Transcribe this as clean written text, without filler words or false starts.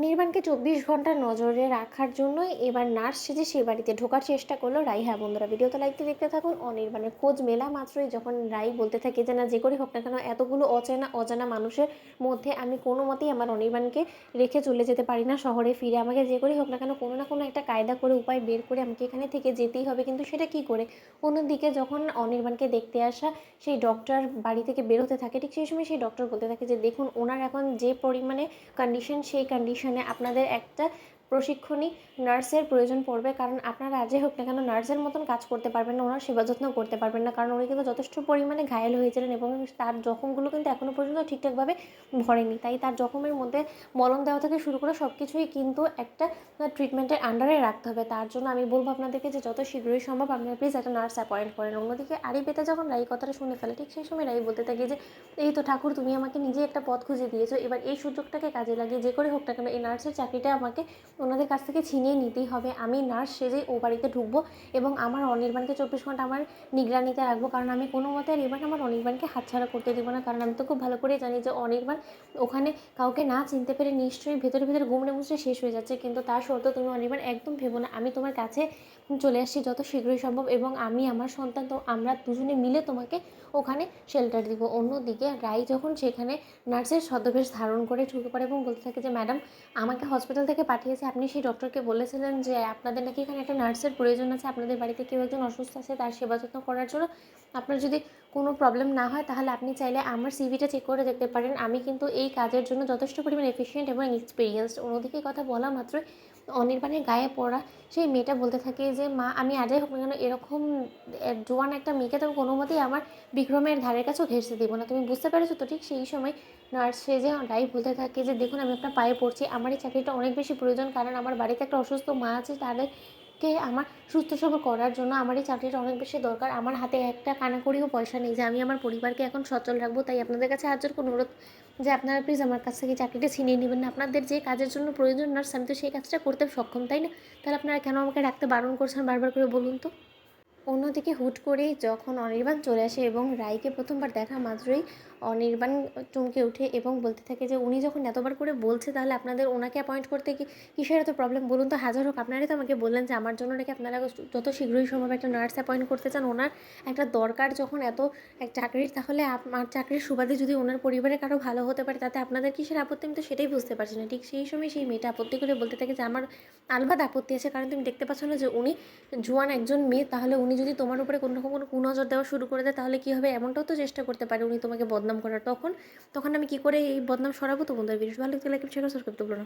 অনির্বাণকে ২৪ ঘন্টা নজরে রাখার জন্যই এবার নার্স সেজে সে বাড়িতে ঢোকার চেষ্টা করলো রাই। হ্যাঁ বন্ধুরা, ভিডিওতে লাইক দিয়ে দেখতে থাকুন। অনির্বাণের খোঁজ মেলা মাত্রই যখন রাই বলতে থাকে যে না, যে করে হোক না কেন এতগুলো অজানা মানুষের মধ্যে আমি কোনো মতেই আমার অনির্বাণকে রেখে চলে যেতে পারি না শহরে ফিরে। আমাকে যে করেই হোক না কেন কোনো না কোনো একটা কায়দা করে উপায় বের করে আমাকে এখানে থেকে যেতেই হবে। কিন্তু সেটা কি করে? অন্যদিকে যখন অনির্বাণকে দেখতে আসা সেই ডক্টর বাড়ি থেকে বেরোতে থাকে, ঠিক সেই সময় সেই ডক্টর বলতে থাকে যে দেখুন, ওনার এখন যে পরিমাণে কন্ডিশন, সেই কন্ডিশনে আপনাদের একটা প্রশিক্ষণী নার্সের প্রয়োজন পড়বে। কারণ আপনারা আজই হোক না কেন নার্সের মতন কাজ করতে পারবেন না, ওনার সেবা যত্ন করতে পারবেন না। কারণ উনি কিন্তু যথেষ্ট পরিমাণে ঘায়েল হয়েছিলেন এবং তার জখমগুলো কিন্তু এখনও পর্যন্ত ঠিকঠাকভাবে ভরেনি। তাই তার জখমের মধ্যে মলম দেওয়া থেকে শুরু করে সব কিছুই কিন্তু একটা ট্রিটমেন্টের আন্ডারে রাখতে হবে। তার জন্য আমি বলবো আপনাদেরকে যে যত শীঘ্রই সম্ভব আপনারা প্লিজ একটা নার্স অ্যাপয়েন্ট করেন। অন্যদিকে আড়ি পেতে যখন রাই কথাটা শুনে ফেলে, ঠিক সেই সময় রাই বলতে থাকে যে এই তো ঠাকুর, তুমি আমাকে নিজে একটা পথ খুঁজে দিয়েছো, এবার এই সুযোগটাকে কাজে লাগিয়ে যে করে হোক না কেন এই নার্সের চাকরিটা আমাকে ওনাদের কাছ থেকে ছিনিয়ে নিতেই হবে। আমি নার্স সেজে ও বাড়িতে ঢুকবো এবং আমার অনির্বাণকে 24 ঘন্টা আমার নিগরানিতে রাখবো। কারণ আমি কোনো মতে আর এবার আমার অনির্বাণকে হাতছাড়া করতে দেবো না। কারণ আমি তো খুব ভালো করেই জানি যে অনির্বাণ ওখানে কাউকে না চিনতে পেরে নিশ্চয়ই ভেতরে ভেতরে গুমড়ে মুচড়ে শেষ হয়ে যাচ্ছে। কিন্তু তা সত্ত্বেও তুমি অনির্বাণ একদম ভেবো না, আমি তোমার কাছে চলে আসছি যত শীঘ্রই সম্ভব এবং আমি আমার সন্তান তো আমরা দুজনে মিলে তোমাকে ওখানে শেল্টার দিব। অন্যদিকে রাই যখন সেখানে নার্সের ছদ্মবেশ ধারণ করে ঢুকে পড়ে এবং বলতে থাকে যে ম্যাডাম, আমাকে হসপিটাল থেকে পাঠিয়েছে, আপনি সেই ডক্টরকে বলেছিলেন যে আপনাদের নাকি এখানে একটা নার্সের প্রয়োজন আছে, আপনাদের বাড়িতে কেউ একজন অসুস্থ আছে তার সেবা যত্ন করার জন্য। আপনার যদি কোনো প্রবলেম না হয় তাহলে আপনি চাইলে আমার সিভিটা চেক করে দেখতে পারেন, আমি কিন্তু এই কাজের জন্য যথেষ্ট পরিমাণ এফিশিয়েন্ট এবং এক্সপিরিয়েন্সড। অন্যদিকে কথা বলা মাত্রই অনির্বাণের গায়ে পড়া সেই মেয়েটা বলতে থাকে যে মা, আমি আজই হোক না কেন এরকম জোয়ান একটা মেয়েকে তো কোনো মতেই আমার বিক্রমের ধারের কাছেও ঘেঁষতে দেবো না, তুমি বুঝতে পেরেছো তো? ঠিক সেই সময় নার্স সেজে রাই বলতে থাকে যে দেখুন, আমি আপনার পায়ে পড়ছি, আমার এই চাকরিটা অনেক বেশি প্রয়োজন। কারণ আমার বাড়িতে একটা অসুস্থ মা আছে, তাদেরকে আমার সুস্থ সবল করার জন্য আমার এই চাকরিটা অনেক বেশি দরকার। আমার হাতে একটা কানাকড়িও পয়সা নেই যে আমি আমার পরিবারকে এখন সচল রাখবো। তাই আপনাদের কাছে হাত জোড় করে অনুরোধ যে আপনারা প্লিজ আমার কাছ থেকে চাকরিটা ছিনিয়ে নেবেন না। আপনাদের যে কাজের জন্য প্রয়োজন নার্স, আমি তো সেই কাজটা করতে সক্ষম, তাই না? তাহলে আপনারা কেন আমাকে রাখতে বারণ করছেন বারবার করে বলুন তো? অন্যদিকে হুট করেই যখন অনির্বাণ চলে আসে এবং রাইকে প্রথমবার দেখা মাত্রই অনির্বাণ চমকে ওঠে এবং বলতে থাকে যে উনি যখন এতবার করে বলছে তাহলে আপনাদের ওনাকে অ্যাপয়েন্ট করতে কিসের এত প্রবলেম বলুন তো? হাজার হোক, আপনারাই তো আমাকে বললেন যে আমার জন্য নাকি আপনারা যত শীঘ্রই সম্ভব একটা নার্স অ্যাপয়েন্ট করতে চান। ওনার একটা দরকার যখন এত এক চাকরির, তাহলে আমার চাকরির সুবাদে যদি ওনার পরিবারে কারো ভালো হতে পারে তাতে আপনাদের কিসের আপত্তি? আমি তো সেটাই বুঝতে পারছি না। ঠিক সেই সময় সেই মেয়েটা আপত্তি করে বলতে থাকে যে আমার আলবাদ আপত্তি আছে, কারণ তুমি দেখতে পাচ্ছ না যে উনি জোয়ান একজন মেয়ে, তাহলে উনি যদি তোমার উপরে কোনো রকম কোনো কুনজর দেওয়া শুরু করে দেয় তাহলে কী হবে? এমনটাও তো চেষ্টা করতে পারে উনি তোমাকে বদনাম করার। তখন তখন আমি কী করে এই বদনাম সরাবো? তো বন্ধুরা, ভিডিওটি ভালো লাগলে লাইক শেয়ার সাবস্ক্রাইব করতে ভুলো না।